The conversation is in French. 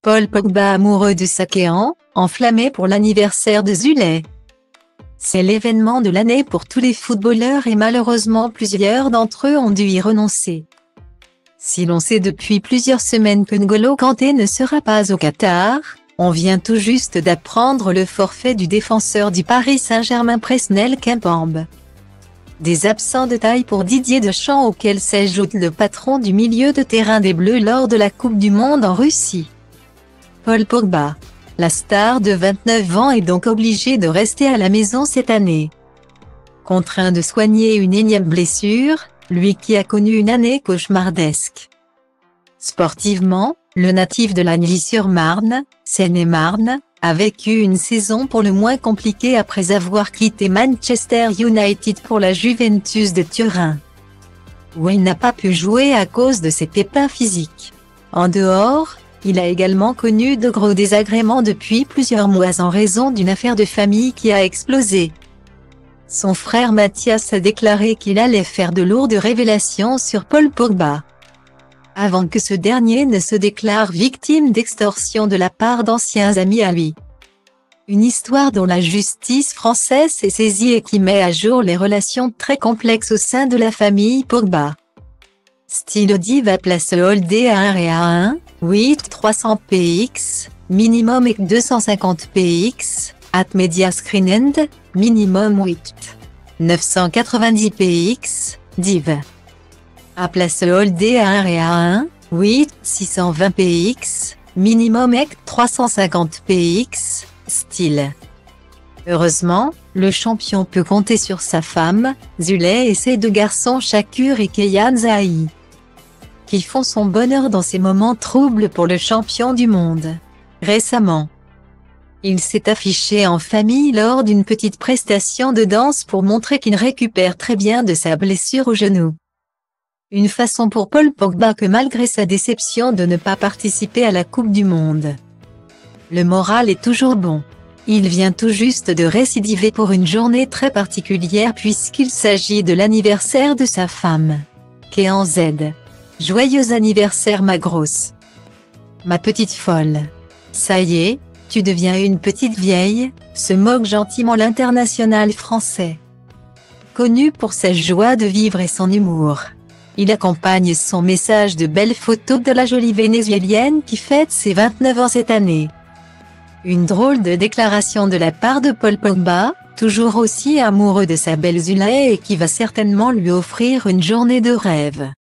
Paul Pogba amoureux de sa Kéan, enflammé pour l'anniversaire de Zule. C'est l'événement de l'année pour tous les footballeurs et malheureusement plusieurs d'entre eux ont dû y renoncer. Si l'on sait depuis plusieurs semaines que N'Golo Kanté ne sera pas au Qatar, on vient tout juste d'apprendre le forfait du défenseur du Paris Saint-Germain Presnel Kimpembe. Des absents de taille pour Didier Deschamps auxquels s'ajoute le patron du milieu de terrain des Bleus lors de la Coupe du Monde en Russie. Paul Pogba, la star de 29 ans est donc obligé de rester à la maison cette année. Contraint de soigner une énième blessure, lui qui a connu une année cauchemardesque. Sportivement, le natif de Lagny-sur-Marne, Seine-et-Marne, a vécu une saison pour le moins compliquée après avoir quitté Manchester United pour la Juventus de Turin, où il n'a pas pu jouer à cause de ses pépins physiques. En dehors, il a également connu de gros désagréments depuis plusieurs mois en raison d'une affaire de famille qui a explosé. Son frère Mathias a déclaré qu'il allait faire de lourdes révélations sur Paul Pogba, avant que ce dernier ne se déclare victime d'extorsion de la part d'anciens amis à lui. Une histoire dont la justice française s'est saisie et qui met à jour les relations très complexes au sein de la famille Pogba. Style Diva place Holdé à 1 et à 1, 8 300 px, minimum et 250 px, at Media Screen End, minimum 8 990 px, div. À place Holdé à 1 et à 1, 8 620 px, minimum et 350 px, style. Heureusement, le champion peut compter sur sa femme, Zule et ses deux garçons Shakur et Keyan Zahi, qui font son bonheur dans ces moments troubles pour le champion du monde. Récemment, il s'est affiché en famille lors d'une petite prestation de danse pour montrer qu'il récupère très bien de sa blessure au genou. Une façon pour Paul Pogba que malgré sa déception de ne pas participer à la Coupe du Monde, le moral est toujours bon. Il vient tout juste de récidiver pour une journée très particulière puisqu'il s'agit de l'anniversaire de sa femme, Kéan Z. Joyeux anniversaire ma grosse. Ma petite folle. Ça y est, tu deviens une petite vieille, se moque gentiment l'international français. Connu pour sa joie de vivre et son humour, il accompagne son message de belles photos de la jolie vénézuélienne qui fête ses 29 ans cette année. Une drôle de déclaration de la part de Paul Pogba, toujours aussi amoureux de sa belle Zule et qui va certainement lui offrir une journée de rêve.